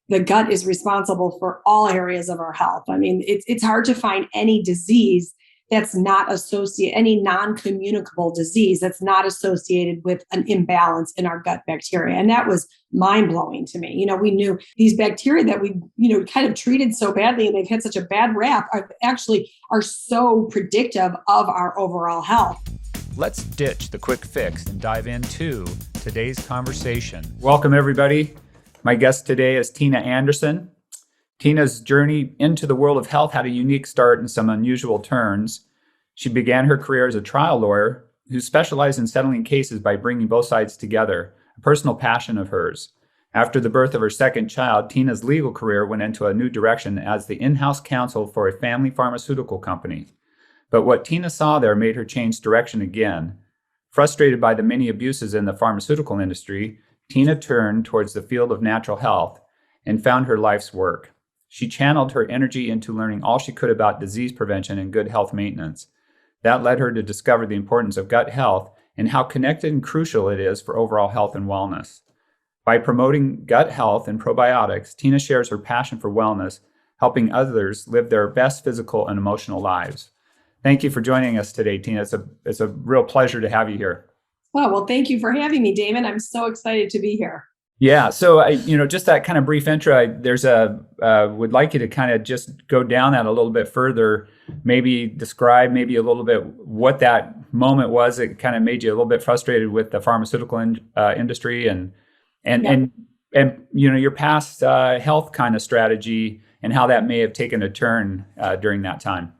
the gut is responsible for all areas of our health. I mean, it's hard to find any disease that's not associated, any non-communicable disease that's not associated with an imbalance in our gut bacteria. And that was mind-blowing to me. We knew these bacteria that we, kind of treated so badly and they've had such a bad rap actually are so predictive of our overall health. Let's ditch the quick fix and dive into today's conversation. Welcome, everybody. My guest today is Tina Anderson. Tina's journey into the world of health had a unique start and some unusual turns. She began her career as a trial lawyer who specialized in settling cases by bringing both sides together, a personal passion of hers. After the birth of her second child, Tina's legal career went into a new direction as the in-house counsel for a family pharmaceutical company. But what Tina saw there made her change direction again. Frustrated by the many abuses in the pharmaceutical industry, Tina turned towards the field of natural health and found her life's work. She channeled her energy into learning all she could about disease prevention and good health maintenance. That led her to discover the importance of gut health and how connected and crucial it is for overall health and wellness. By promoting gut health and probiotics, Tina shares her passion for wellness, helping others live their best physical and emotional lives. Thank you for joining us today, Tina. It's a real pleasure to have you here. Oh, well, thank you for having me, Damon. I'm so excited to be here. Yeah. So, just that kind of brief intro, would like you to kind of just go down that a little bit further, maybe describe maybe a little bit what that moment was that kind of made you a little bit frustrated with the pharmaceutical industry and your past health kind of strategy and how that may have taken a turn during that time.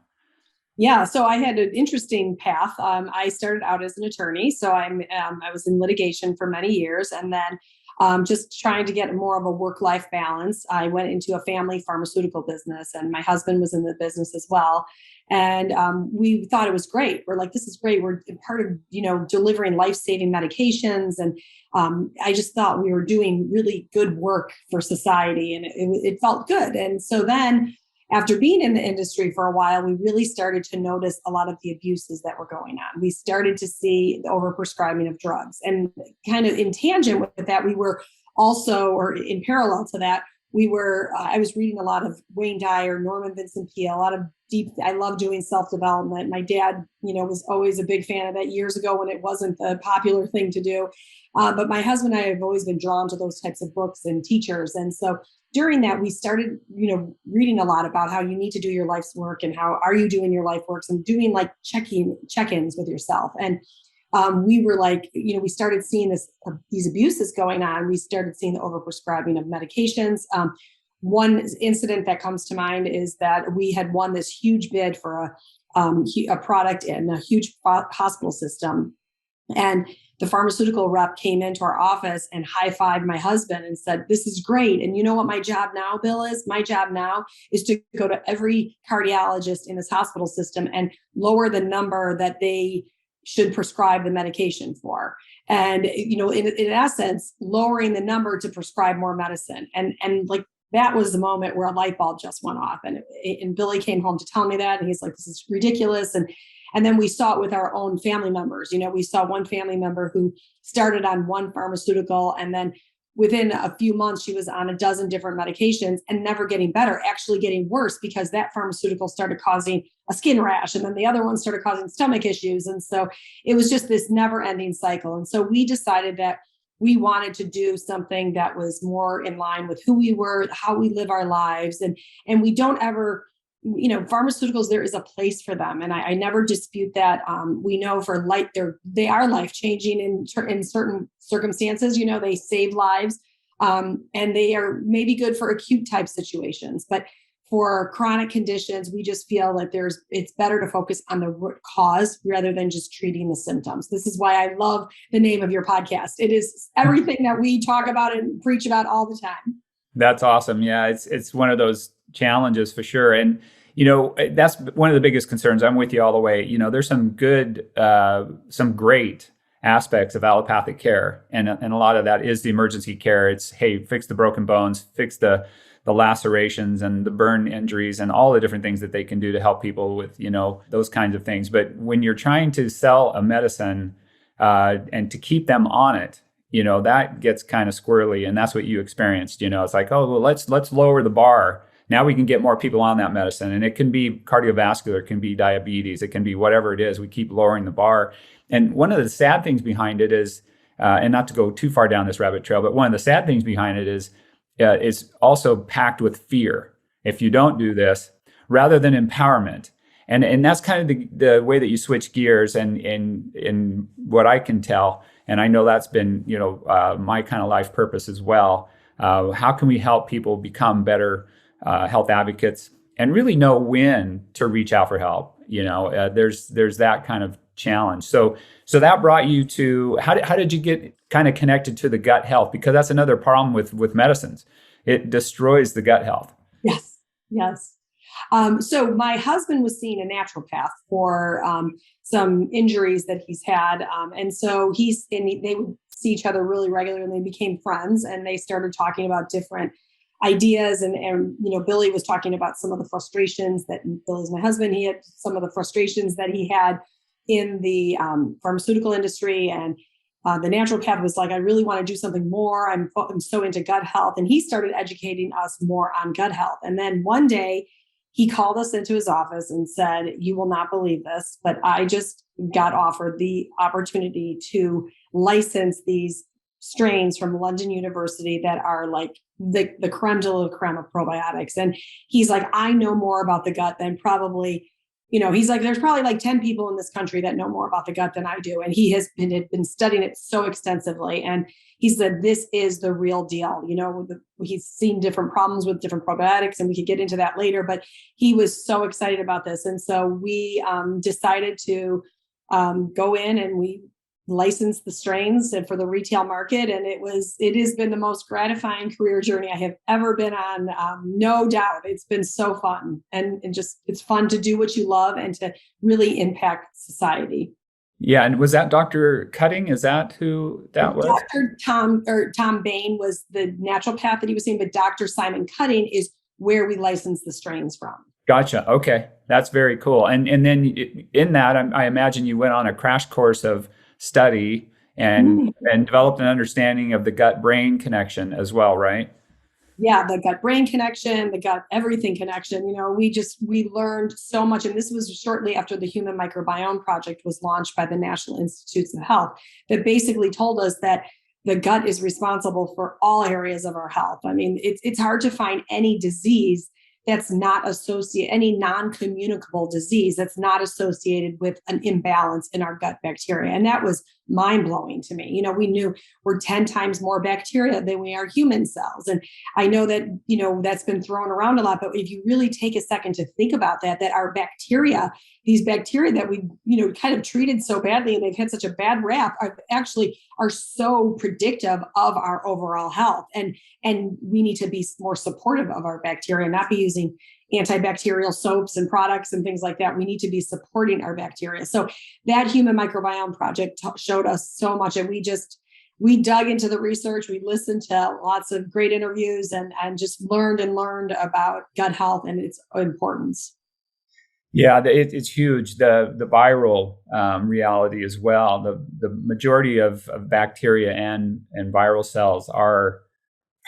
Yeah, so I had an interesting path. I started out as an attorney, so I was in litigation for many years, and then just trying to get more of a work-life balance, I went into a family pharmaceutical business, and my husband was in the business as well. And we thought it was great. We're like, this is great. We're part of, delivering life-saving medications. And I just thought we were doing really good work for society, and it felt good. And so then after being in the industry for a while, we really started to notice a lot of the abuses that were going on. We started to see the overprescribing of drugs, and kind of in tangent with that, we were also, or in parallel to that, I was reading a lot of Wayne Dyer, Norman Vincent Peale, a lot of I love doing self-development. My dad, was always a big fan of that years ago when it wasn't the popular thing to do. But my husband and I have always been drawn to those types of books and teachers. And so during that, we started, reading a lot about how you need to do your life's work and how are you doing your life works and doing like check-ins with yourself. And we were like, we started seeing these abuses going on. We started seeing the overprescribing of medications. One incident that comes to mind is that we had won this huge bid for a product in a huge hospital system. And the pharmaceutical rep came into our office and high-fived my husband and said, "This is great. And you know what my job now, Bill, is? My job now is to go to every cardiologist in this hospital system and lower the number that they should prescribe the medication for." And, in essence, lowering the number to prescribe more medicine. And like, that was the moment where a light bulb just went off. And Billy came home to tell me that. And he's like, "This is ridiculous." And then we saw it with our own family members. We saw one family member who started on one pharmaceutical, and then within a few months, she was on a dozen different medications and never getting better, actually getting worse, because that pharmaceutical started causing a skin rash. And then the other one started causing stomach issues. And so it was just this never ending cycle. And so we decided that we wanted to do something that was more in line with who we were, how we live our lives. And we don't ever, pharmaceuticals, there is a place for them. And I never dispute that. We know they are life-changing in certain circumstances. They save lives, and they are maybe good for acute type situations. But for chronic conditions, we just feel that it's better to focus on the root cause rather than just treating the symptoms. This is why I love the name of your podcast. It is everything that we talk about and preach about all the time. That's awesome. Yeah, it's one of those challenges for sure. And, that's one of the biggest concerns. I'm with you all the way. There's some great aspects of allopathic care. And a lot of that is the emergency care. It's, hey, fix the broken bones, fix the lacerations and the burn injuries and all the different things that they can do to help people with, those kinds of things. But when you're trying to sell a medicine and to keep them on it, that gets kind of squirrely, and that's what you experienced. It's like, oh, well, let's lower the bar. Now we can get more people on that medicine, and it can be cardiovascular, it can be diabetes, it can be whatever it is. We keep lowering the bar, and one of the sad things behind it is, and not to go too far down this rabbit trail, but one of the sad things behind it is it's also packed with fear. If you don't do this, rather than empowerment. And that's kind of the way that you switch gears, and in what I can tell, and I know that's been my kind of life purpose as well. How can we help people become better health advocates and really know when to reach out for help? There's that kind of challenge. So that brought you to how did you get kind of connected to the gut health? Because that's another problem with medicines. It destroys the gut health. Yes. So my husband was seeing a naturopath for some injuries that he's had. And so they would see each other really regularly, and they became friends, and they started talking about different ideas. And Billy was talking about some of the frustrations that Billy's my husband. He had some of the frustrations that he had in the pharmaceutical industry. And the naturopath was like, I really want to do something more. I'm so into gut health. And he started educating us more on gut health. And then one day, he called us into his office and said, you will not believe this, but I just got offered the opportunity to license these strains from London University that are like the creme de la creme of probiotics. And he's like, I know more about the gut than probably, he's like, there's probably like 10 people in this country that know more about the gut than I do. And he had been studying it so extensively. And he said, this is the real deal. He's seen different problems with different probiotics, and we could get into that later, but he was so excited about this. And so we decided to go in, and we licensed the strains for the retail market. And it has been the most gratifying career journey I have ever been on. No doubt. It's been so fun, and it's fun to do what you love and to really impact society. Yeah. And was that Dr. Cutting? Is that who that was? Dr. Tom Bain was the naturopath that he was seeing, but Dr. Simon Cutting is where we license the strains from. Gotcha. Okay. That's very cool. And then in that, I imagine you went on a crash course of study and developed an understanding of the gut-brain connection as well, right? Yeah, the gut-brain connection, the gut-everything connection. We learned so much. And this was shortly after the Human Microbiome Project was launched by the National Institutes of Health, that basically told us that the gut is responsible for all areas of our health. I mean, it's hard to find any disease that's not associated, any non-communicable disease that's not associated with an imbalance in our gut bacteria. And that was mind-blowing to me. We knew we're 10 times more bacteria than we are human cells. And I know that, that's been thrown around a lot, but if you really take a second to think about that our bacteria, these bacteria that we, kind of treated so badly and they've had such a bad rap, are so predictive of our overall health. And we need to be more supportive of our bacteria, not be using antibacterial soaps and products and things like that. We need to be supporting our bacteria. So that Human Microbiome Project showed us so much. And we dug into the research. We listened to lots of great interviews and just learned about gut health and its importance. Yeah, it's huge. The viral reality as well. The majority of bacteria and viral cells are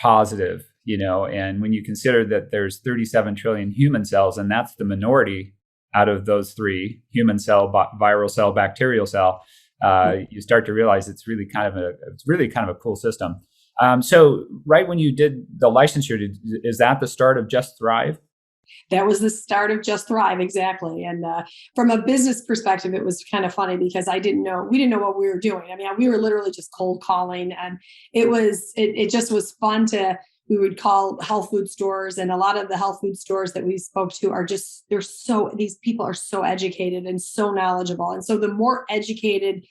positive, and when you consider that there's 37 trillion human cells, and that's the minority out of those three: human cell, viral cell, bacterial cell, you start to realize it's really kind of a cool system. So right when you did the licensure, is that the start of Just Thrive? That was the start of Just Thrive, exactly. And from a business perspective, it was kind of funny because we didn't know what we were doing. I mean, we were literally just cold calling, and it just was fun we would call health food stores, and a lot of the health food stores that we spoke to these people are so educated and so knowledgeable. And so the more educated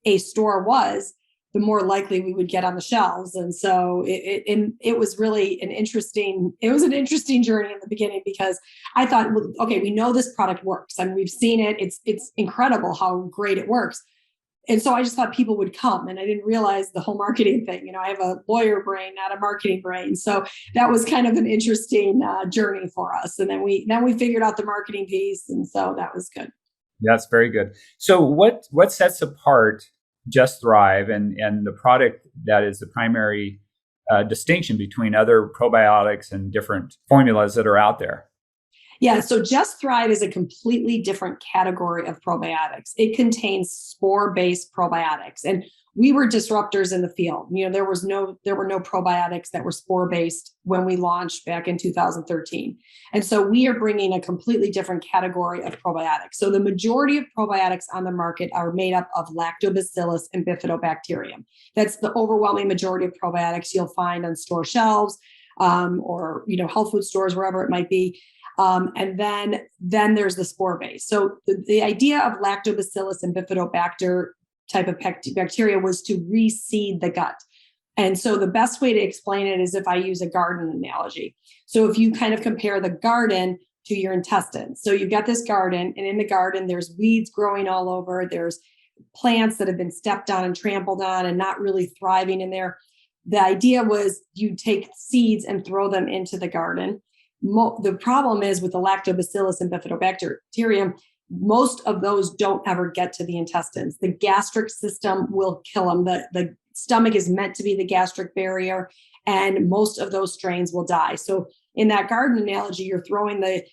a store was, the more likely we would get on the shelves. And so it was really an interesting journey in the beginning, because I thought, okay, we know this product works. I mean, we've seen it. It's incredible how great it works. And so I just thought people would come, and I didn't realize the whole marketing thing. I have a lawyer brain, not a marketing brain. So that was kind of an interesting journey for us. And then we figured out the marketing piece. And so that was good. That's very good. So what sets apart Just Thrive and the product that is the primary distinction between other probiotics and different formulas that are out there. Yeah, so Just Thrive is a completely different category of probiotics. It contains spore-based probiotics, and we were disruptors in the field. There were no probiotics that were spore-based when we launched back in 2013. And so we are bringing a completely different category of probiotics. So the majority of probiotics on the market are made up of lactobacillus and bifidobacterium. That's the overwhelming majority of probiotics you'll find on store shelves, or health food stores, wherever it might be. And then there's the spore base. So the idea of lactobacillus and bifidobacter type of bacteria was to reseed the gut. And so the best way to explain it is if I use a garden analogy. So if you kind of compare the garden to your intestines. So you've got this garden, and in the garden, there's weeds growing all over. There's plants that have been stepped on and trampled on and not really thriving in there. The idea was you take seeds and throw them into the garden. The problem is with the lactobacillus and bifidobacterium, most of those don't ever get to the intestines. The gastric system will kill them. The stomach is meant to be the gastric barrier, and most of those strains will die. So in that garden analogy, you're throwing the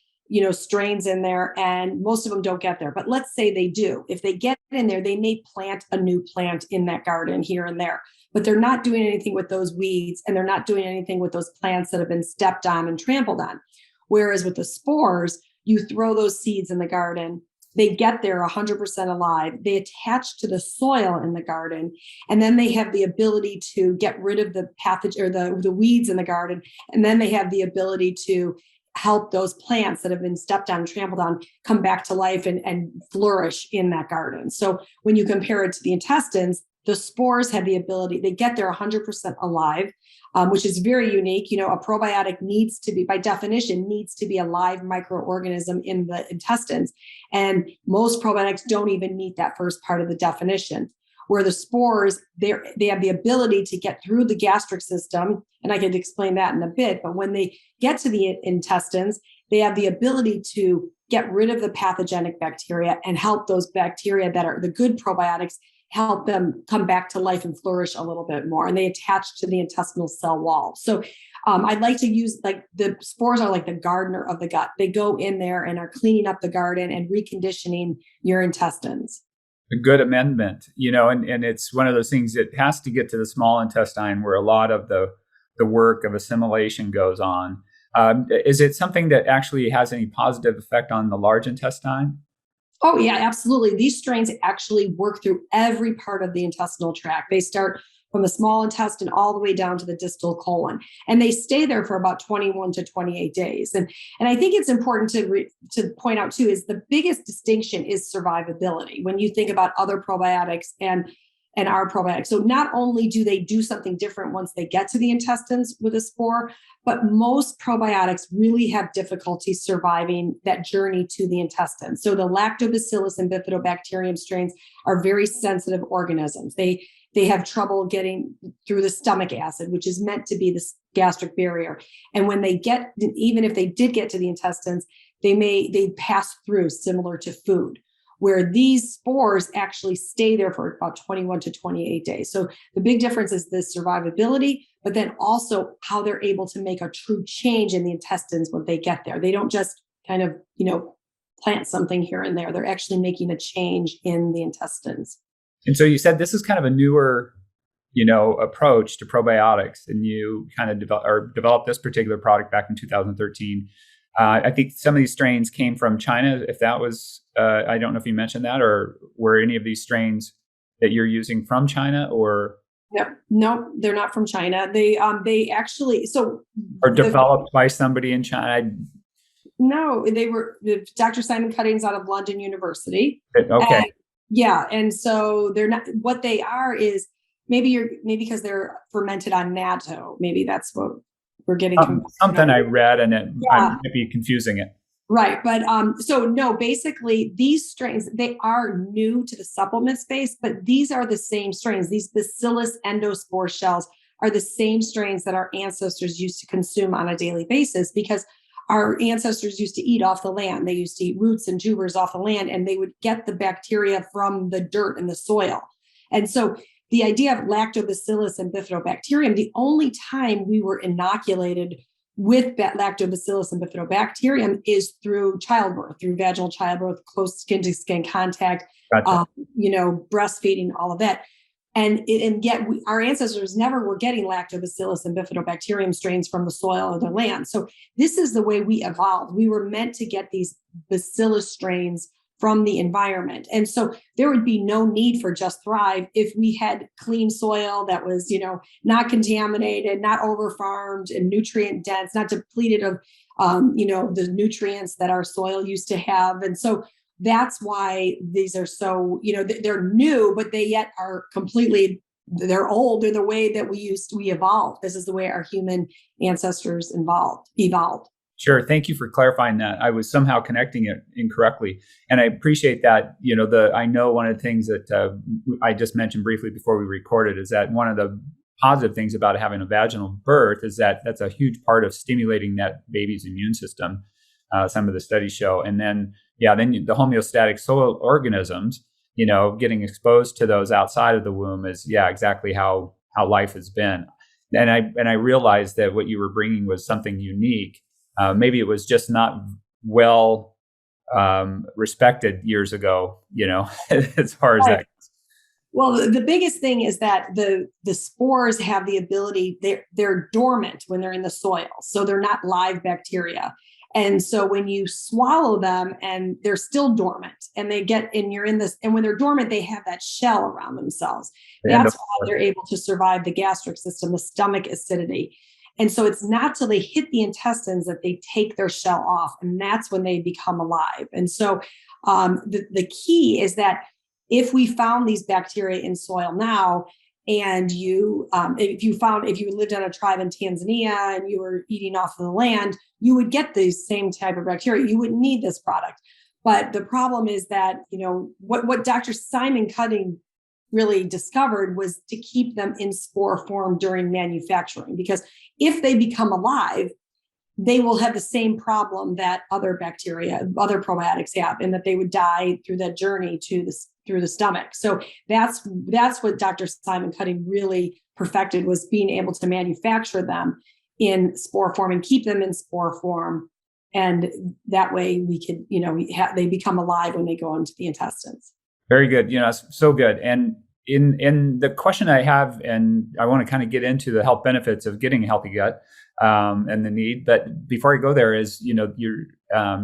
strains in there, and most of them don't get there. But let's say they do. If they get in there, they may plant a new plant in that garden here and there, but they're not doing anything with those weeds, and they're not doing anything with those plants that have been stepped on and trampled on. Whereas with the spores, you throw those seeds in the garden, they get there 100% alive, they attach to the soil in the garden, and then they have the ability to get rid of the pathogen or the weeds in the garden, and then they have the ability to help those plants that have been stepped on, trampled on, come back to life and flourish in that garden. So when you compare it to the intestines, the spores have the ability, they get there 100% alive, which is very unique. A probiotic needs to be, by definition, needs to be a live microorganism in the intestines. And most probiotics don't even meet that first part of the definition. Where the spores, they have the ability to get through the gastric system, and I can explain that in a bit, but when they get to the intestines, they have the ability to get rid of the pathogenic bacteria and help those bacteria that are the good probiotics, help them come back to life and flourish a little bit more. And they attach to the intestinal cell wall. So I'd like to use, like, the spores are like the gardener of the gut. They go in there and are cleaning up the garden and reconditioning your intestines. A good amendment, and it's one of those things that has to get to the small intestine where a lot of the work of assimilation goes on. Is it something that actually has any positive effect on the large intestine? Oh, yeah, absolutely. These strains actually work through every part of the intestinal tract. They start from the small intestine all the way down to the distal colon, and they stay there for about 21 to 28 days. And I think it's important to point out too, is the biggest distinction is survivability when you think about other probiotics and our probiotics. So not only do they do something different once they get to the intestines with a spore, but most probiotics really have difficulty surviving that journey to the intestines. So the lactobacillus and bifidobacterium strains are very sensitive organisms. They have trouble getting through the stomach acid, which is meant to be the gastric barrier. And when they get, even if they did get to the intestines, they pass through, similar to food, where these spores actually stay there for about 21 to 28 days. So the big difference is the survivability, but then also how they're able to make a true change in the intestines when they get there. They don't just kind of, plant something here and there. They're actually making a change in the intestines. And so you said this is kind of a newer, approach to probiotics, and you kind of developed this particular product back in 2013. I think some of these strains came from China. If that was, I don't know if you mentioned that, or were any of these strains that you're using from China, or? No, they're not from China. They actually, or developed by somebody in China. No, they were Dr. Simon Cuttings out of London University. Okay. And so they're not, what they are is maybe because they're fermented on natto. Maybe that's what we're getting. Something I read, and it might be confusing it. Right. But so no, basically these strains, they are new to the supplement space, but these are the same strains. These Bacillus endospore shells are the same strains that our ancestors used to consume on a daily basis, because our ancestors used to eat off the land. They used to eat roots and tubers off the land, and they would get the bacteria from the dirt and the soil. And so the idea of lactobacillus and bifidobacterium, the only time we were inoculated with lactobacillus and bifidobacterium is through childbirth, through vaginal childbirth, close skin to skin contact, Gotcha. Breastfeeding, all of that. And yet our ancestors never were getting lactobacillus and bifidobacterium strains from the soil or the land. So this is the way we evolved. We were meant to get these bacillus strains from the environment. And so there would be no need for Just Thrive if we had clean soil that was, not contaminated, not over-farmed and nutrient dense, not depleted of, the nutrients that our soil used to have. And so that's why these are so, they're new, but they yet are they're old. They're the way that we evolved. This is the way our human ancestors evolved. Sure. Thank you for clarifying that. I was somehow connecting it incorrectly. And I appreciate that. I know one of the things that I just mentioned briefly before we recorded is that one of the positive things about having a vaginal birth is that that's a huge part of stimulating that baby's immune system. Some of the studies show. And then the homeostatic soil organisms, getting exposed to those outside of the womb is, exactly how life has been. And I realized that what you were bringing was something unique. Maybe it was just not well respected years ago, as far as that goes. Well, the biggest thing is that the spores have the ability, they're dormant when they're in the soil. So they're not live bacteria. And so when you swallow them and they're still dormant and you're in this, and when they're dormant, they have that shell around themselves. That's why they're able to survive the gastric system, the stomach acidity. And so it's not till they hit the intestines that they take their shell off, and that's when they become alive. And so the key is that if we found these bacteria in soil now, and if you lived on a tribe in Tanzania and you were eating off of the land, you would get the same type of bacteria. You wouldn't need this product. But the problem is that, what Dr. Simon Cutting really discovered was to keep them in spore form during manufacturing, because if they become alive, they will have the same problem that other probiotics have, and that they would die through that journey through the stomach. So that's what Dr. Simon Cutting really perfected, was being able to manufacture them in spore form and keep them in spore form. And that way we could, they become alive when they go into the intestines. Very good. So good. And in the question I have, and I want to kind of get into the health benefits of getting a healthy gut and the need. But before I go there is, you're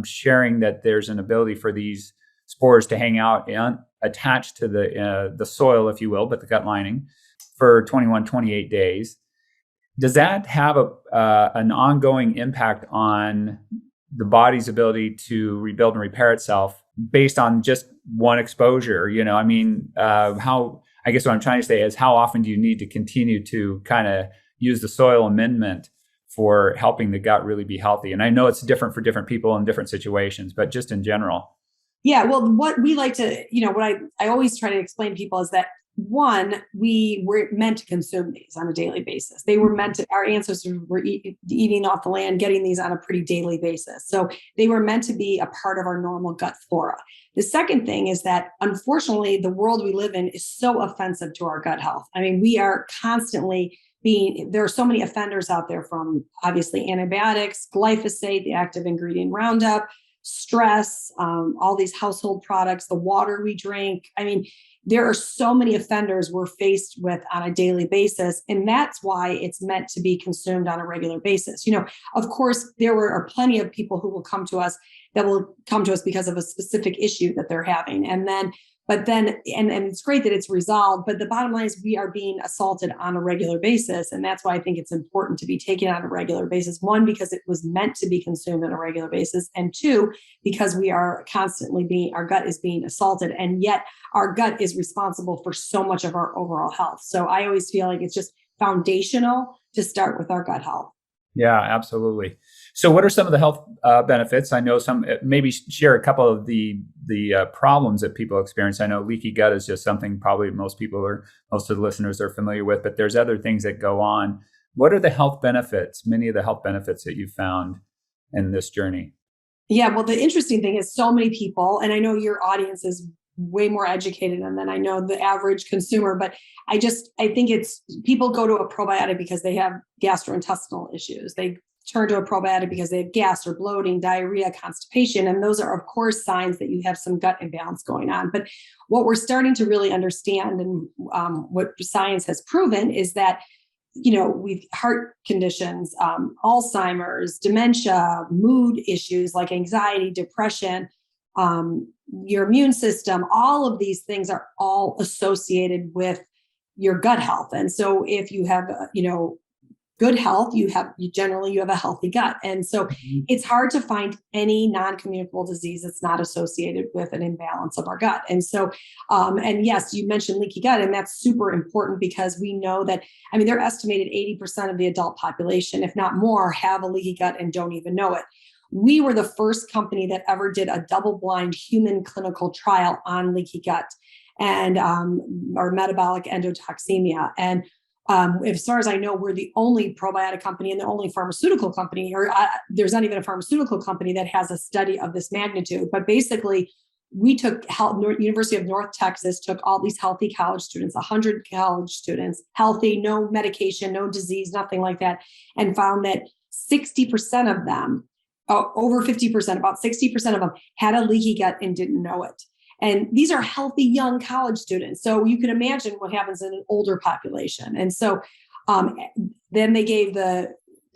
sharing that there's an ability for these spores to hang out and attached to the soil, if you will, but the gut lining for 21, 28 days. Does that have an ongoing impact on the body's ability to rebuild and repair itself based on just one exposure? I guess what I'm trying to say is, how often do you need to continue to kind of use the soil amendment for helping the gut really be healthy? And I know it's different for different people in different situations, but just in general. Yeah, well, what we like to, what I always try to explain to people is that, one, we were meant to consume these on a daily basis. Our ancestors were eating off the land, getting these on a pretty daily basis. So they were meant to be a part of our normal gut flora. The second thing is that, unfortunately, the world we live in is so offensive to our gut health. I mean, we are constantly there are so many offenders out there, from obviously antibiotics, glyphosate, the active ingredient Roundup, stress, all these household products, the water we drink. I mean, there are so many offenders we're faced with on a daily basis. And that's why it's meant to be consumed on a regular basis. Of course, there are plenty of people who will come to us because of a specific issue that they're having. And it's great that it's resolved, but the bottom line is we are being assaulted on a regular basis. And that's why I think it's important to be taken on a regular basis. One, because it was meant to be consumed on a regular basis. And two, because we are constantly our gut is being assaulted. And yet our gut is responsible for so much of our overall health. So I always feel like it's just foundational to start with our gut health. Yeah, absolutely. So what are some of the health benefits? I know maybe share a couple of the problems that people experience. I know leaky gut is just something probably most of the listeners are familiar with, but there's other things that go on. What are the health benefits, many of the health benefits that you've found in this journey? Yeah, well, the interesting thing is so many people, and I know your audience is way more educated than I know the average consumer, but I think it's people go to a probiotic because they have gastrointestinal issues. They turn to a probiotic because they have gas or bloating, diarrhea, constipation. And those are, of course, signs that you have some gut imbalance going on. But what we're starting to really understand and what science has proven is that, we've heart conditions, Alzheimer's, dementia, mood issues like anxiety, depression, your immune system, all of these things are all associated with your gut health. And so if you have, good health, you generally have a healthy gut. And so it's hard to find any non-communicable disease that's not associated with an imbalance of our gut. And so, and yes, you mentioned leaky gut, and that's super important because we know that, they're estimated 80% of the adult population, if not more, have a leaky gut and don't even know it. We were the first company that ever did a double-blind human clinical trial on leaky gut and or metabolic endotoxemia. And as far as I know, we're the only probiotic company and the only pharmaceutical company, or there's not even a pharmaceutical company that has a study of this magnitude. But basically, we took University of North Texas, took all these healthy college students, 100 college students, healthy, no medication, no disease, nothing like that, and found that 60% of them, over 50%, about 60% of them had a leaky gut and didn't know it. And these are healthy young college students. So you can imagine what happens in an older population. And so then they gave the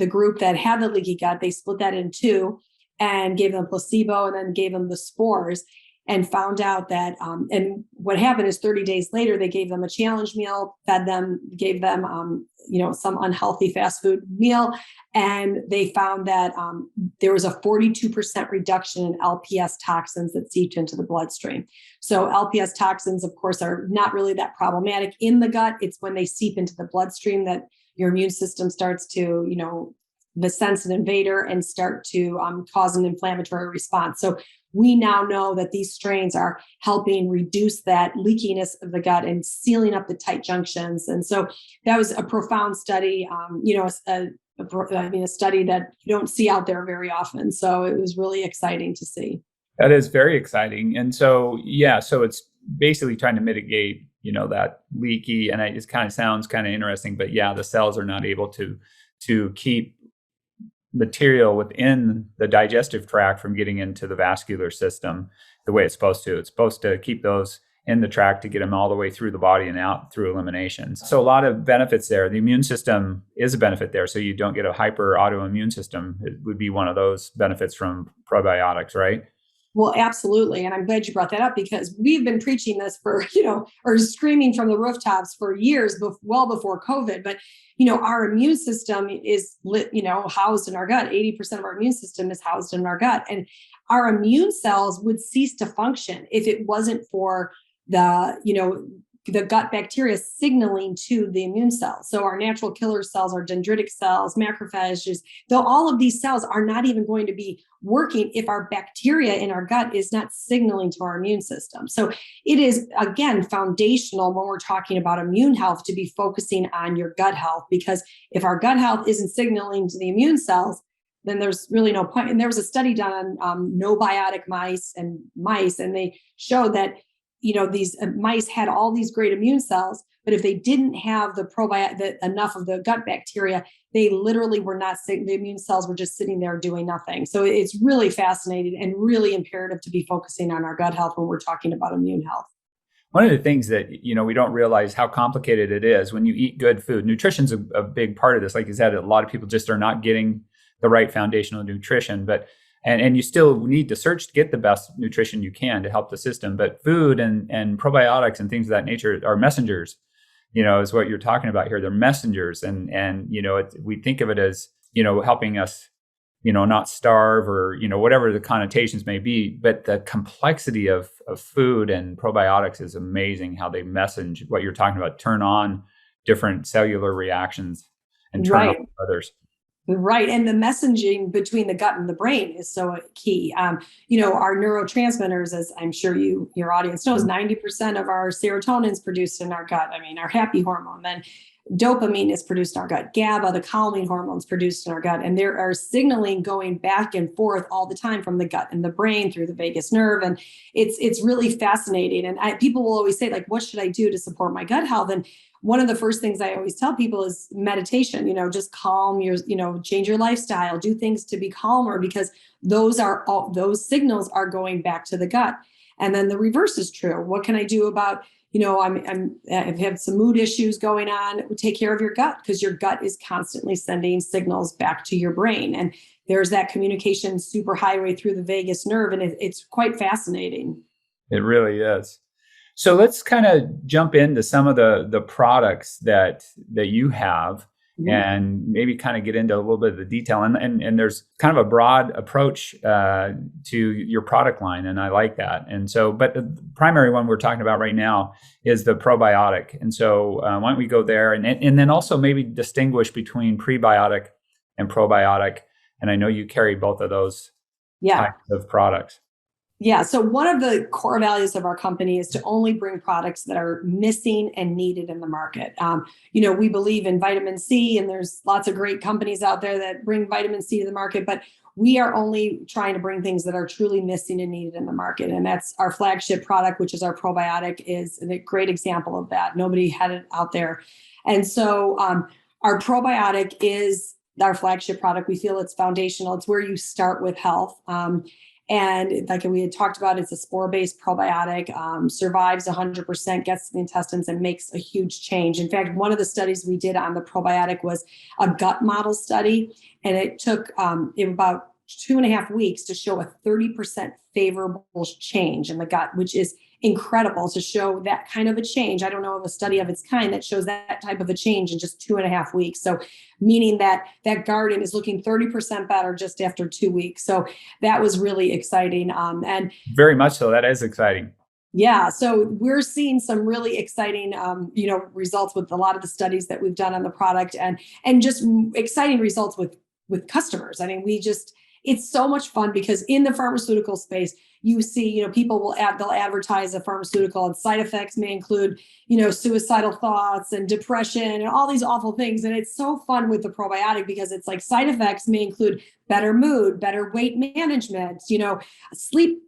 group that had the leaky gut, they split that in two and gave them placebo and then gave them the spores and found out that, and what happened is 30 days later, they gave them a challenge meal, fed them, gave them, some unhealthy fast food meal. And they found that there was a 42% reduction in LPS toxins that seeped into the bloodstream. So LPS toxins, of course, are not really that problematic in the gut. It's when they seep into the bloodstream that your immune system starts to, sense an invader and start to cause an inflammatory response. So we now know that these strains are helping reduce that leakiness of the gut and sealing up the tight junctions. And so that was a profound study, a study that you don't see out there very often. So it was really exciting to see. That is very exciting. And so, so it's basically trying to mitigate, that leaky, and it kind of sounds kind of interesting, but the cells are not able to keep material within the digestive tract from getting into the vascular system the way it's supposed to. It's supposed to keep those in the tract to get them all the way through the body and out through elimination. So a lot of benefits there. The immune system is a benefit there. So you don't get a hyper autoimmune system. It would be one of those benefits from probiotics, right? Well, absolutely. And I'm glad you brought that up because we've been preaching this for, or screaming from the rooftops for years, well before COVID. But, our immune system is, housed in our gut. 80% of our immune system is housed in our gut. And our immune cells would cease to function if it wasn't for the gut bacteria signaling to the immune cells. So our natural killer cells, our dendritic cells, macrophages, though all of these cells are not even going to be working if our bacteria in our gut is not signaling to our immune system. So it is, again, foundational when we're talking about immune health to be focusing on your gut health, because if our gut health isn't signaling to the immune cells, then there's really no point. And there was a study done on no biotic mice, and they showed that these mice had all these great immune cells, but if they didn't have the probiotic, enough of the gut bacteria, they literally were not, the immune cells were just sitting there doing nothing. So it's really fascinating and really imperative to be focusing on our gut health when we're talking about immune health. One of the things that, we don't realize how complicated it is when you eat good food. Nutrition's a big part of this. Like you said, a lot of people just are not getting the right foundational nutrition, and you still need to search to get the best nutrition you can to help the system. But food and probiotics and things of that nature are messengers, is what you're talking about here. They're messengers. And we think of it as, helping us, not starve or, whatever the connotations may be. But the complexity of food and probiotics is amazing, how they message what you're talking about, turn on different cellular reactions and turn off others. Right. And the messaging between the gut and the brain is so key. Our neurotransmitters, as I'm sure your audience knows, 90% of our serotonin is produced in our gut. Our happy hormone. Then dopamine is produced in our gut, GABA, the calming hormones produced in our gut, and there are signaling going back and forth all the time from the gut and the brain through the vagus nerve, and it's really fascinating. And people will always say, like, what should I do to support my gut health? And one of the first things I always tell people is meditation. Just calm your, change your lifestyle, do things to be calmer, because those signals are going back to the gut. And then the reverse is true. What can I do about, I've had some mood issues going on? Take care of your gut, because your gut is constantly sending signals back to your brain. And there's that communication superhighway through the vagus nerve. And it's quite fascinating. It really is. So let's kind of jump into some of the products that you have, and maybe kind of get into a little bit of the detail. And there's kind of a broad approach to your product line, and I like that. And so, but the primary one we're talking about right now is the probiotic. And so why don't we go there, and then also maybe distinguish between prebiotic and probiotic. And I know you carry both of those types of products. Yeah. So one of the core values of our company is to only bring products that are missing and needed in the market. We believe in vitamin C, and there's lots of great companies out there that bring vitamin C to the market, but we are only trying to bring things that are truly missing and needed in the market. And that's our flagship product, which is our probiotic, is a great example of that. Nobody had it out there. And so our probiotic is our flagship product. We feel it's foundational. It's where you start with health. And like we had talked about, it's a spore-based probiotic, survives 100%, gets to the intestines, and makes a huge change. In fact, one of the studies we did on the probiotic was a gut model study, and it took about 2.5 weeks to show a 30% favorable change in the gut, which is incredible to show that kind of a change. I don't know of a study of its kind that shows that type of a change in just 2.5 weeks. So meaning that garden is looking 30% better just after 2 weeks. So that was really exciting. And very much so. That is exciting. Yeah. So we're seeing some really exciting, results with a lot of the studies that we've done on the product, and just exciting results with customers. I mean, it's so much fun, because in the pharmaceutical space, you see, people they'll advertise a pharmaceutical, and side effects may include, suicidal thoughts and depression and all these awful things. And it's so fun with the probiotic, because it's like side effects may include better mood, better weight management, sleep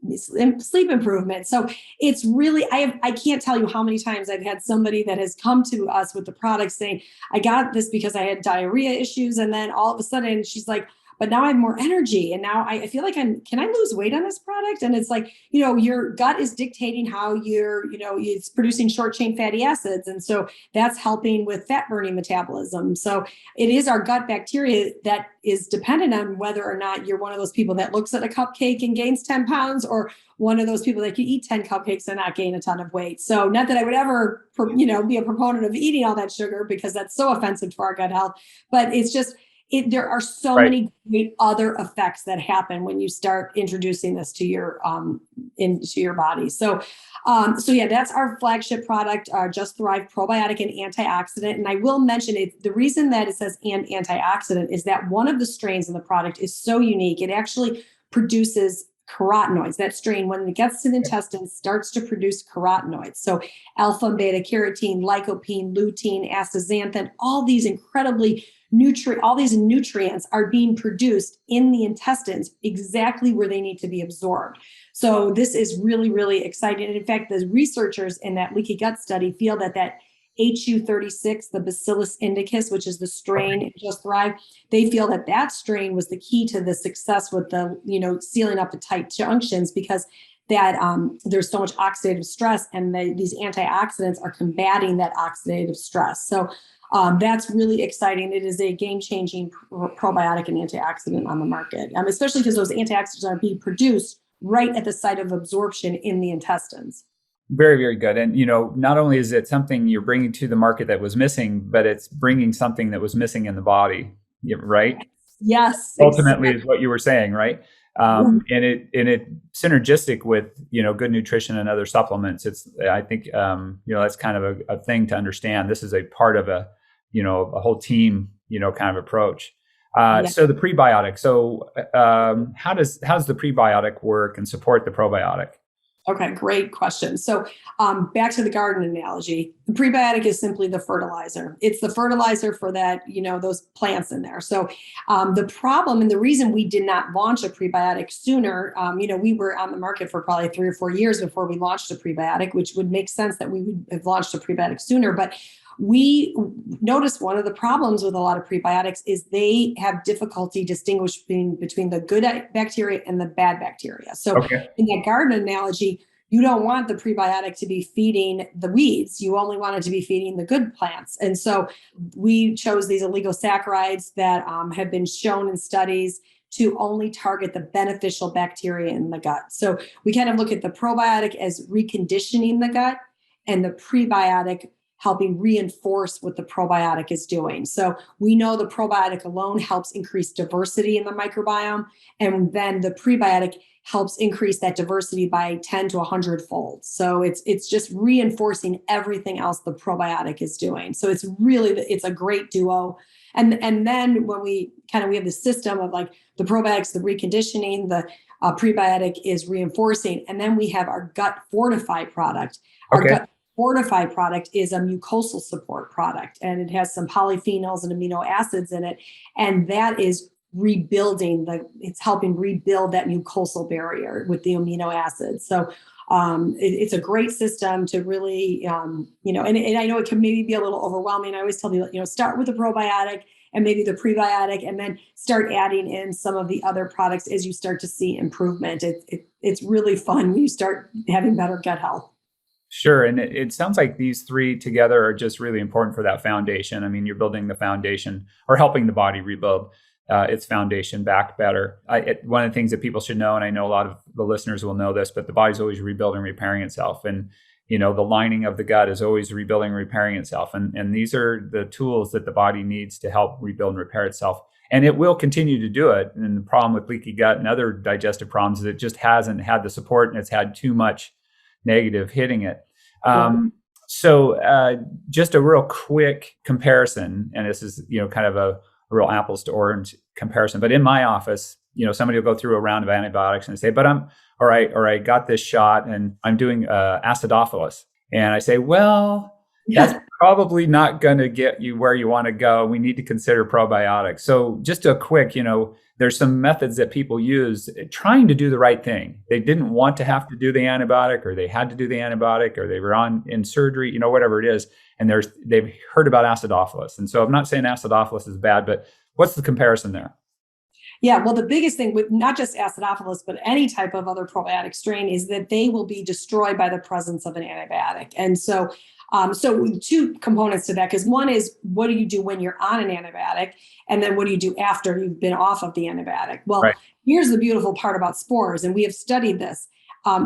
improvement. So it's really, I can't tell you how many times I've had somebody that has come to us with the product saying, I got this because I had diarrhea issues. And then all of a sudden she's like, but now I have more energy, and now I feel like can I lose weight on this product? And it's like, your gut is dictating how it's producing short chain fatty acids. And so that's helping with fat burning metabolism. So it is our gut bacteria that is dependent on whether or not you're one of those people that looks at a cupcake and gains 10 pounds, or one of those people that can eat 10 cupcakes and not gain a ton of weight. So not that I would ever, be a proponent of eating all that sugar, because that's so offensive to our gut health, but it's just, there are so many great other effects that happen when you start introducing this to your into your body. So that's our flagship product, Just Thrive Probiotic and Antioxidant. And I will mention it. The reason that it says antioxidant is that one of the strains in the product is so unique. It actually produces carotenoids. That strain, when it gets to the intestines, starts to produce carotenoids. So alpha and beta carotene, lycopene, lutein, astaxanthin, all these nutrients are being produced in the intestines exactly where they need to be absorbed. So this is really, really exciting. And in fact, the researchers in that leaky gut study feel that HU36, the Bacillus indicus, which is the strain in Just Thrive, they feel that strain was the key to the success with the, sealing up the tight junctions, because that there's so much oxidative stress, and these antioxidants are combating that oxidative stress. So that's really exciting. It is a game-changing probiotic and antioxidant on the market, especially because those antioxidants are being produced right at the site of absorption in the intestines. Very, very good. And, not only is it something you're bringing to the market that was missing, but it's bringing something that was missing in the body, right? Yes. Ultimately is what you were saying, right? And it synergistic with, good nutrition and other supplements. I think, that's kind of a thing to understand. This is a part of a whole team, kind of approach. So the prebiotic. So how does the prebiotic work and support the probiotic? Okay, great question. So back to the garden analogy, the prebiotic is simply the fertilizer. It's the fertilizer for that, those plants in there. So the problem and the reason we did not launch a prebiotic sooner, we were on the market for probably 3 or 4 years before we launched a prebiotic, which would make sense that we would have launched a prebiotic sooner. But we noticed one of the problems with a lot of prebiotics is they have difficulty distinguishing between the good bacteria and the bad bacteria. So Okay. in that garden analogy, you don't want the prebiotic to be feeding the weeds. You only want it to be feeding the good plants. And so we chose these oligosaccharides that have been shown in studies to only target the beneficial bacteria in the gut. So we kind of look at the probiotic as reconditioning the gut and the prebiotic helping reinforce what the probiotic is doing. So we know the probiotic alone helps increase diversity in the microbiome, and then the prebiotic helps increase that diversity by 10 to 100 fold. So it's just reinforcing everything else the probiotic is doing. So it's a great duo. And then when we have the system of like the probiotics, the reconditioning, the prebiotic is reinforcing, and then we have our gut fortify product. Our Okay. gut fortify product is a mucosal support product, and it has some polyphenols and amino acids in it, and that is it's helping rebuild that mucosal barrier with the amino acids. So it's a great system to really, and I know it can maybe be a little overwhelming. I always tell people, start with the probiotic and maybe the prebiotic, and then start adding in some of the other products as you start to see improvement. It's really fun when you start having better gut health. Sure. And it sounds like these three together are just really important for that foundation. I mean, you're building the foundation or helping the body rebuild its foundation back better. One of the things that people should know, and I know a lot of the listeners will know this, but the body's always rebuilding and repairing itself. And, the lining of the gut is always rebuilding and repairing itself. And these are the tools that the body needs to help rebuild and repair itself. And it will continue to do it. And the problem with leaky gut and other digestive problems is it just hasn't had the support, and it's had too much negative hitting it. So just a real quick comparison, and this is, kind of a real apples to orange comparison. But in my office, somebody will go through a round of antibiotics and say, but I'm all right, or I got this shot and I'm doing acidophilus. And I say, well, that's probably not going to get you where you want to go. We need to consider probiotics. So just a quick, there's some methods that people use trying to do the right thing. They didn't want to have to do the antibiotic, or they had to do the antibiotic, or they were in surgery, whatever it is. And they've heard about acidophilus. And so I'm not saying acidophilus is bad, but what's the comparison there? Yeah, well, the biggest thing with not just acidophilus, but any type of other probiotic strain is that they will be destroyed by the presence of an antibiotic. And so two components to that, because one is, what do you do when you're on an antibiotic? And then what do you do after you've been off of the antibiotic? Well, Right. Here's the beautiful part about spores, and we have studied this.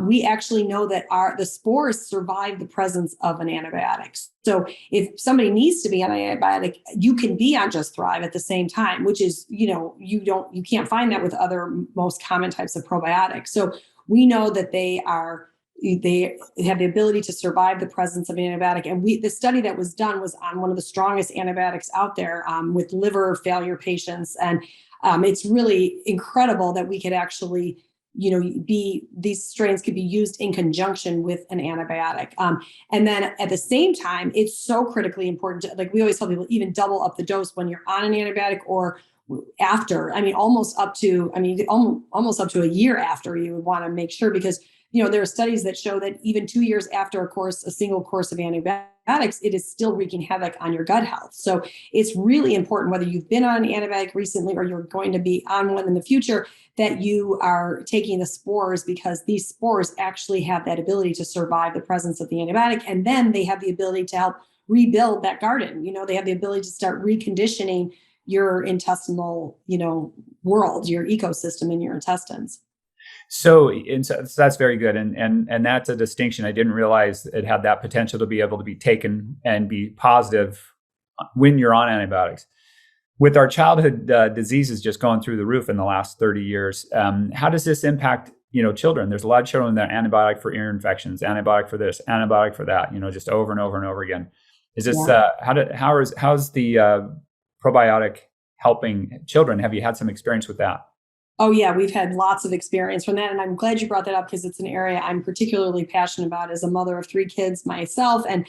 We actually know that the spores survive the presence of an antibiotic. So if somebody needs to be on an antibiotic, you can be on Just Thrive at the same time, which is, you can't find that with other most common types of probiotics. So we know that they have the ability to survive the presence of an antibiotic. And the study that was done was on one of the strongest antibiotics out there with liver failure patients. And it's really incredible that we could actually these strains could be used in conjunction with an antibiotic. And then at the same time, it's so critically important to, like we always tell people, even double up the dose when you're on an antibiotic or after. Almost up to a year after, you would want to make sure, because there are studies that show that even 2 years after a single course of antibiotics, it is still wreaking havoc on your gut health. So it's really important, whether you've been on an antibiotic recently or you're going to be on one in the future, that you are taking the spores, because these spores actually have that ability to survive the presence of the antibiotic. And then they have the ability to help rebuild that garden. They have the ability to start reconditioning your intestinal, world, your ecosystem in your intestines. So that's very good. And that's a distinction. I didn't realize it had that potential to be able to be taken and be positive when you're on antibiotics. With our childhood diseases just going through the roof in the last 30 years, how does this impact, children? There's a lot of children that are antibiotic for ear infections, antibiotic for this, antibiotic for that, just over and over and over again. Is this, how's the probiotic helping children? Have you had some experience with that? Oh yeah, we've had lots of experience from that. And I'm glad you brought that up because it's an area I'm particularly passionate about as a mother of three kids myself. And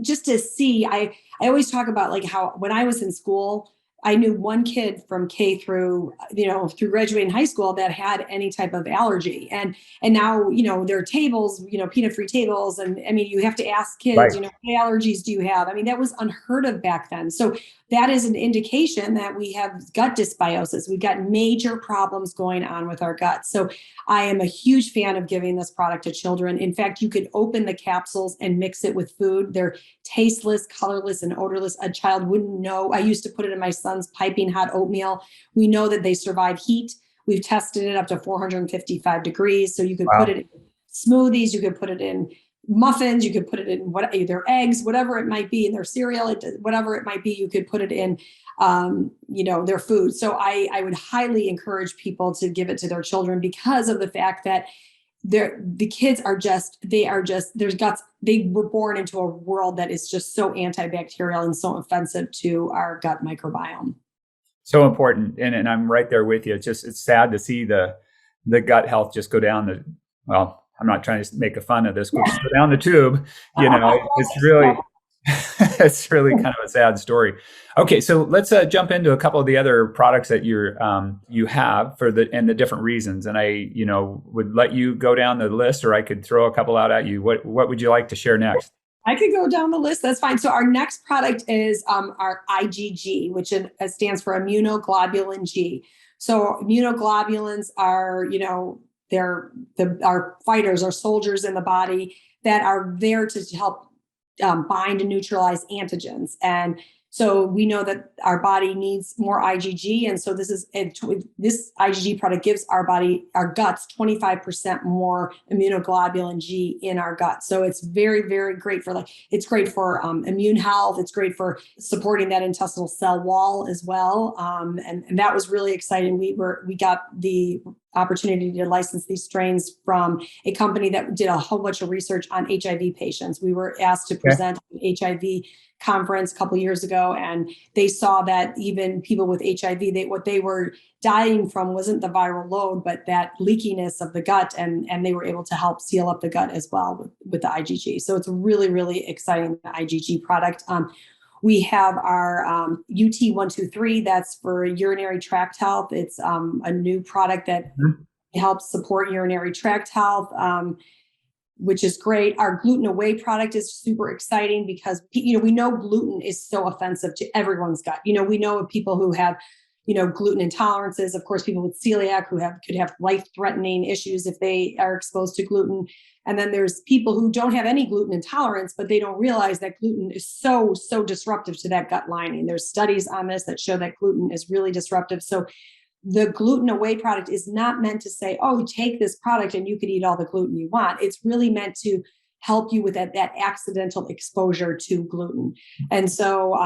just to see, I always talk about like how when I was in school, I knew one kid from K through, through graduating high school that had any type of allergy. And now, there are tables, peanut-free tables. And I mean, you have to ask kids, Right. what allergies do you have? I mean, that was unheard of back then. So that is an indication that we have gut dysbiosis. We've got major problems going on with our gut. So I am a huge fan of giving this product to children. In fact, you could open the capsules and mix it with food. They're tasteless, colorless, and odorless. A child wouldn't know. I used to put it in my son's piping hot oatmeal. We know that they survive heat. We've tested it up to 455 degrees. So you could put Wow. it in smoothies, you could put it in muffins, you could put it in either eggs, whatever it might be, in their cereal, whatever it might be, you could put it in their food. So I would highly encourage people to give it to their children because of the fact that the kids there's guts. They were born into a world that is just so antibacterial and so offensive to our gut microbiome. So important. And I'm right there with you. It's sad to see the gut health just go down well, I'm not trying to make a fun of this, but go down the tube, it's really, it's really kind of a sad story. Okay. So let's jump into a couple of the other products that you have and the different reasons. And I, would let you go down the list, or I could throw a couple out at you. What would you like to share next? I could go down the list. That's fine. So our next product is our IgG, which stands for immunoglobulin G. So immunoglobulins are, our fighters, our soldiers in the body that are there to help bind and neutralize antigens. And so we know that our body needs more IgG. And so this IgG product gives our guts 25% more immunoglobulin G in our gut. So it's very, very great it's great for immune health. It's great for supporting that intestinal cell wall as well. And that was really exciting. We got the opportunity to license these strains from a company that did a whole bunch of research on HIV patients. We were asked to present at an HIV conference a couple of years ago, and they saw that even people with HIV, what they were dying from wasn't the viral load, but that leakiness of the gut, and they were able to help seal up the gut as well with the IgG. So it's a really, really exciting IgG product. We have our UT123, that's for urinary tract health. It's a new product that helps support urinary tract health, which is great. Our gluten away product is super exciting because, we know gluten is so offensive to everyone's gut. We know of people who have, gluten intolerances, of course, people with celiac who could have life-threatening issues if they are exposed to gluten. And then there's people who don't have any gluten intolerance, but they don't realize that gluten is so, so disruptive to that gut lining. There's studies on this that show that gluten is really disruptive. So the gluten away product is not meant to say, oh, take this product and you could eat all the gluten you want. It's really meant to help you with that accidental exposure to gluten. And so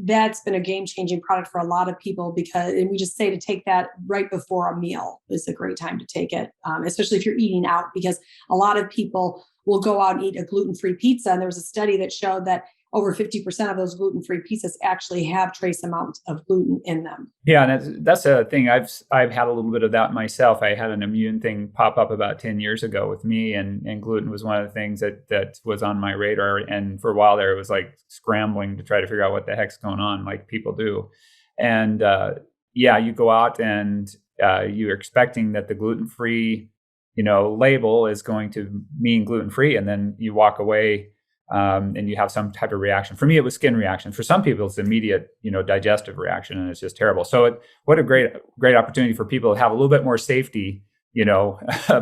that's been a game-changing product for a lot of people and we just say to take that right before a meal is a great time to take it, especially if you're eating out, because a lot of people will go out and eat a gluten-free pizza. And there was a study that showed that over 50% of those gluten-free pizzas actually have trace amounts of gluten in them. Yeah, and that's a thing. I've had a little bit of that myself. I had an immune thing pop up about 10 years ago with me, and gluten was one of the things that was on my radar. And for a while there, it was like scrambling to try to figure out what the heck's going on, like people do. And you go out and you're expecting that the gluten-free, label is going to mean gluten-free, and then you walk away. And you have some type of reaction. For me, it was skin reaction. For some people, it's immediate, digestive reaction, and it's just terrible. So what a great opportunity for people to have a little bit more safety,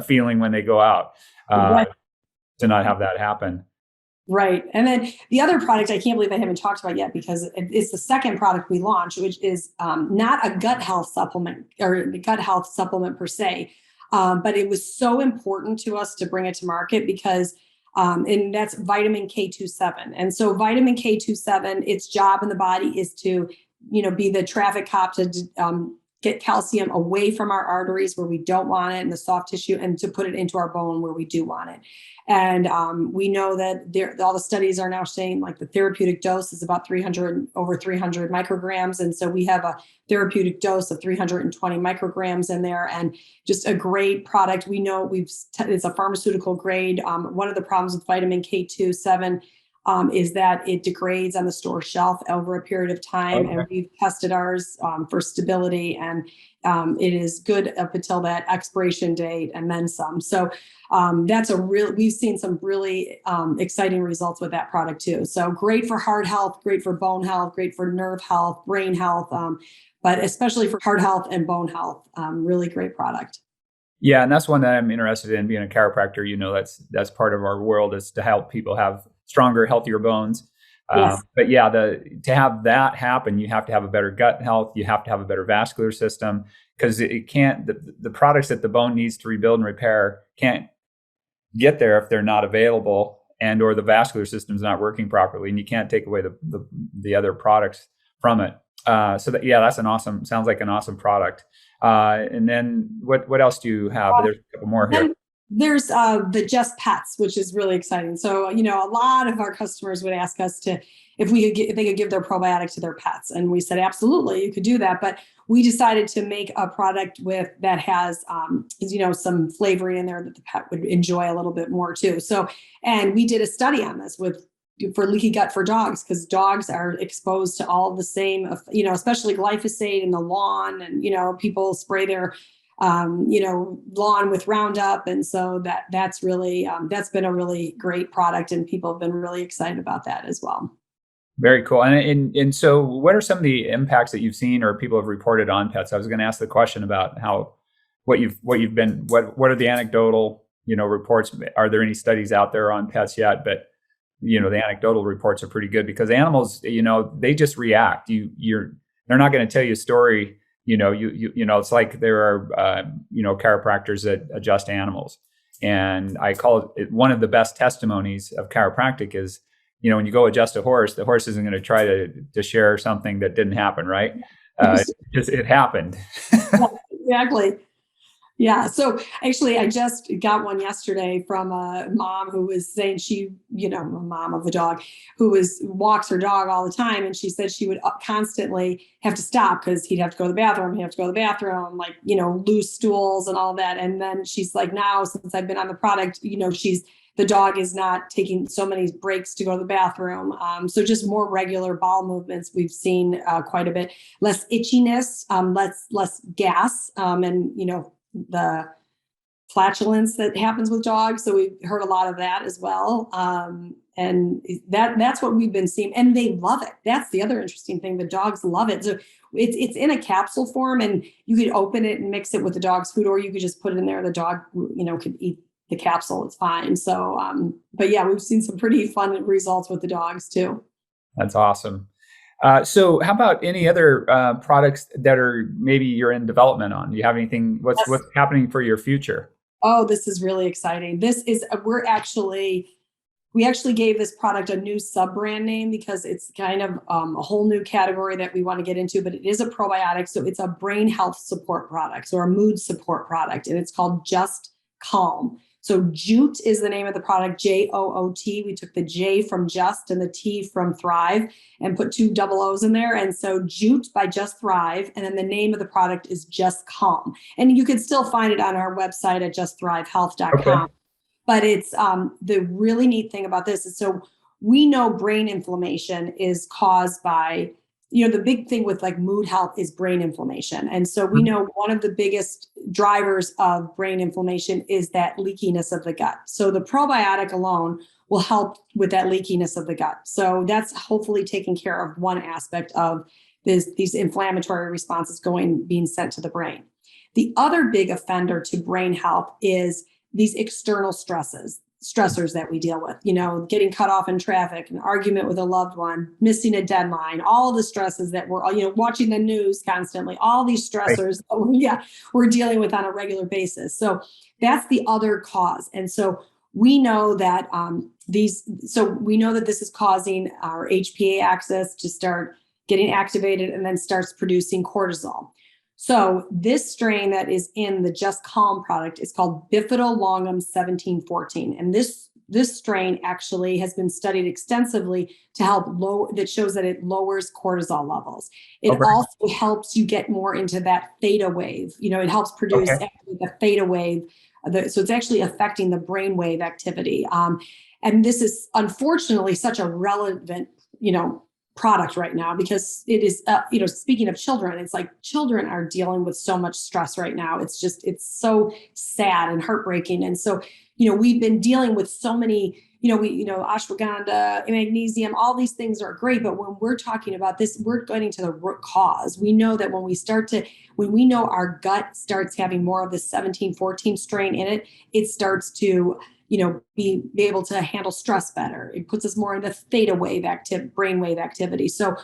feeling when they go out, Right. to not have that happen. Right. And then the other product I can't believe I haven't talked about yet, because it's the second product we launched, which is not a gut health supplement or the gut health supplement per se. But it was so important to us to bring it to market because and that's vitamin K27. And so vitamin K27, its job in the body is to, be the traffic cop to get calcium away from our arteries where we don't want it in the soft tissue, and to put it into our bone where we do want it. And we know that all the studies are now saying like the therapeutic dose is about over 300 micrograms. And so we have a therapeutic dose of 320 micrograms in there, and just a great product. We know it's a pharmaceutical grade. One of the problems with vitamin K2, 7 is that it degrades on the store shelf over a period of time. Okay. And we've tested ours for stability, and it is good up until that expiration date and then some. So we've seen some really exciting results with that product too. So great for heart health, great for bone health, great for nerve health, brain health, but especially for heart health and bone health, really great product. Yeah, and that's one that I'm interested in. Being a chiropractor, that's part of our world, is to help people have stronger, healthier bones. Yes. But yeah, to have that happen, you have to have a better gut health. You have to have a better vascular system, because it can't. The products that the bone needs to rebuild and repair can't get there if they're not available, and or the vascular system's not working properly, and you can't take away the other products from it. Sounds like an awesome product. And then what else do you have? There's a couple more here. There's the Just Pets, which is really exciting. So, a lot of our customers would ask us if they could give their probiotic to their pets. And we said, absolutely, you could do that. But we decided to make a product that has, some flavoring in there that the pet would enjoy a little bit more too. So, and we did a study on this for leaky gut for dogs, because dogs are exposed to all the same, especially glyphosate in the lawn, and, people spray their lawn with Roundup. And so that's really, that's been a really great product, and people have been really excited about that as well. Very cool. And so what are some of the impacts that you've seen or people have reported on pets? I was going to ask the question about what are the anecdotal, reports? Are there any studies out there on pets yet? But, the anecdotal reports are pretty good, because animals, they just react. They're not going to tell you a story. It's like there are, chiropractors that adjust animals. And I call it one of the best testimonies of chiropractic is, when you go adjust a horse, the horse isn't going to try to share something that didn't happen, right? It happened. Exactly. Yeah. So actually, I just got one yesterday from a mom who was saying a mom of a dog who walks her dog all the time. And she said she would constantly have to stop because he'd have to go to the bathroom, loose stools and all that. And then she's like, now, since I've been on the product, the dog is not taking so many breaks to go to the bathroom. So just more regular bowel movements. We've seen quite a bit less itchiness, less gas, and, the flatulence that happens with dogs. So we've heard a lot of that as well. And that's what we've been seeing, and they love it. That's the other interesting thing. The dogs love it. So it's in a capsule form, and you could open it and mix it with the dog's food, or you could just put it in there. The dog, could eat the capsule. It's fine. So, but yeah, we've seen some pretty fun results with the dogs too. That's awesome. So how about any other products that are maybe you're in development on? Do you have anything? What's happening for your future? Oh, this is really exciting. We actually gave this product a new sub-brand name because it's kind of a whole new category that we want to get into, but it is a probiotic. So it's a brain health support product, or a mood support product, and it's called Just Calm. So Joot is the name of the product, Joot. We took the J from Just and the T from Thrive and put 2 double O's in there. And so Joot by Just Thrive. And then the name of the product is Just Calm. And you can still find it on our website at justthrivehealth.com. Okay. But it's the really neat thing about this is, so we know brain inflammation is caused by, the big thing with like mood health is brain inflammation. And so we know one of the biggest drivers of brain inflammation is that leakiness of the gut. So the probiotic alone will help with that leakiness of the gut. So that's hopefully taking care of one aspect of these inflammatory responses being sent to the brain. The other big offender to brain health is these external stressors that we deal with, getting cut off in traffic, an argument with a loved one, missing a deadline, all the stresses that we're, watching the news constantly, all these stressors, right. We're dealing with on a regular basis. So that's the other cause. And so we know that this is causing our HPA axis to start getting activated and then starts producing cortisol. So this strain that is in the Just Calm product is called Bifidolongum 1714. And this strain actually has been studied extensively to help lower, that shows that it lowers cortisol levels. It Okay. also helps you get more into that theta wave. It helps produce Okay. the theta wave. So it's actually affecting the brainwave activity. And this is unfortunately such a relevant, product right now, because it is, speaking of children, it's like children are dealing with so much stress right now. It's so sad and heartbreaking. And so, we've been dealing with so many, ashwagandha, magnesium, all these things are great. But when we're talking about this, we're getting to the root cause. We know that when we know our gut starts having more of the 1714 strain in it, it starts to be able to handle stress better. It puts us more into theta wave brainwave activity. So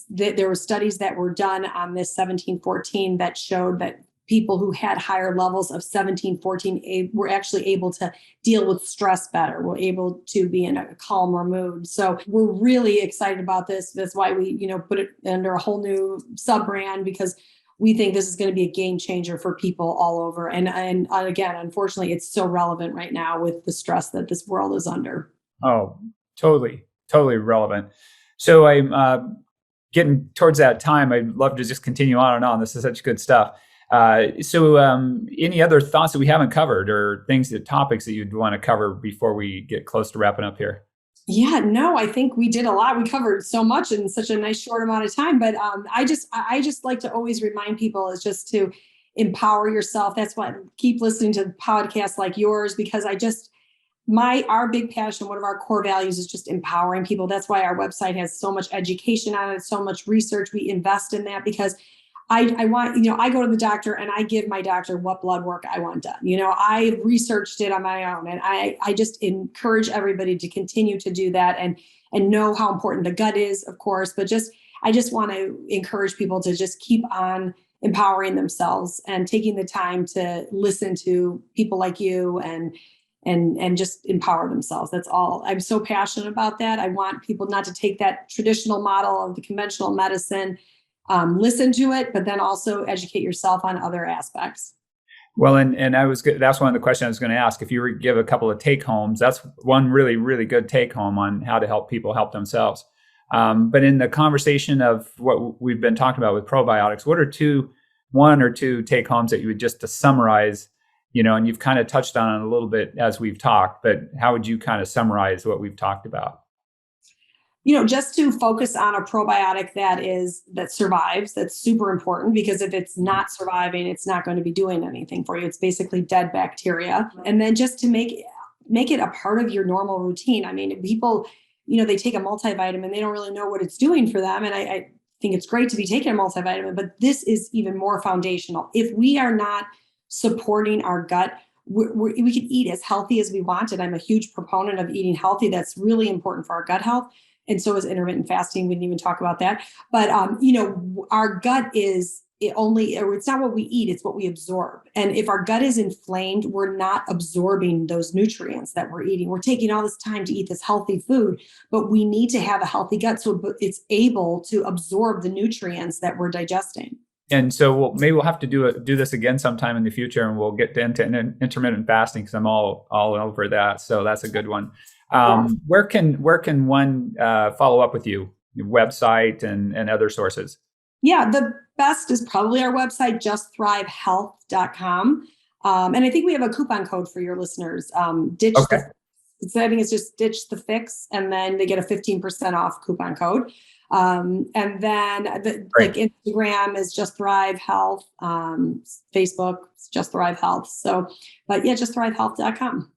there were studies that were done on this 1714 that showed that people who had higher levels of 1714 were actually able to deal with stress better, were able to be in a calmer mood. So we're really excited about this. That's why we, put it under a whole new sub-brand, because we think this is going to be a game changer for people all over. And again, unfortunately, it's so relevant right now with the stress that this world is under. Oh, totally relevant. So I'm getting towards that time. I'd love to just continue on and on. This is such good stuff. So any other thoughts that we haven't covered, or topics that you'd want to cover before we get close to wrapping up here? Yeah, no, I think we did a lot. We covered so much in such a nice short amount of time. But I just like to always remind people is just to empower yourself. That's why I keep listening to podcasts like yours, because our big passion, one of our core values is just empowering people. That's why our website has so much education on it, so much research. We invest in that because I want, I go to the doctor and I give my doctor what blood work I want done. I've researched it on my own, and I just encourage everybody to continue to do that and know how important the gut is, of course, but I just want to encourage people to just keep on empowering themselves and taking the time to listen to people like you and just empower themselves. That's all. I'm so passionate about that. I want people not to take that traditional model of the conventional medicine, listen to it, but then also educate yourself on other aspects. Well, and that's one of the questions I was going to ask. If you were to give a couple of take homes, that's one really, really good take home on how to help people help themselves. But in the conversation of what we've been talking about with probiotics, what are one or two take homes that you would just to summarize, and you've kind of touched on it a little bit as we've talked, but how would you kind of summarize what we've talked about? Just to focus on a probiotic that survives. That's super important, because if it's not surviving, it's not going to be doing anything for you. It's basically dead bacteria. And then just to make it a part of your normal routine. I mean, people, they take a multivitamin, they don't really know what it's doing for them. And I think it's great to be taking a multivitamin, but this is even more foundational. If we are not supporting our gut, we can eat as healthy as we want. And I'm a huge proponent of eating healthy. That's really important for our gut health. And so is intermittent fasting. We didn't even talk about that. But, our gut it's not what we eat, it's what we absorb. And if our gut is inflamed, we're not absorbing those nutrients that we're eating. We're taking all this time to eat this healthy food, but we need to have a healthy gut so it's able to absorb the nutrients that we're digesting. And so maybe we'll have to do this again sometime in the future, and we'll get into intermittent fasting, because I'm all over that. So that's a good one. Where can one follow up with you? Your website and other sources? Yeah, the best is probably our website, justthrivehealth.com. And I think we have a coupon code for your listeners. I think it's just ditch the fix, and then they get a 15% off coupon code. And then like Instagram is Just Thrive Health, Facebook is Just Thrive Health. So, but yeah, justthrivehealth.com.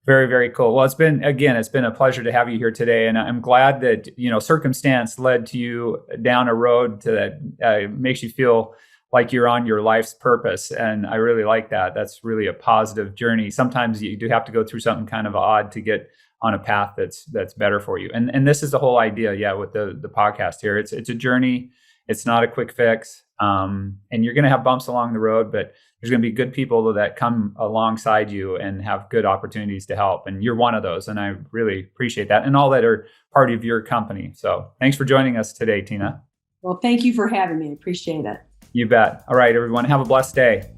Very, very cool. Well, it's been a pleasure to have you here today. And I'm glad that, circumstance led to you down a road that makes you feel like you're on your life's purpose. And I really like that. That's really a positive journey. Sometimes you do have to go through something kind of odd to get on a path that's better for you. And this is the whole idea, with the podcast here. It's a journey. It's not a quick fix. And you're going to have bumps along the road, but there's going to be good people that come alongside you and have good opportunities to help. And you're one of those. And I really appreciate that, and all that are part of your company. So thanks for joining us today, Tina. Well, thank you for having me. I appreciate it. You bet. All right, everyone, have a blessed day.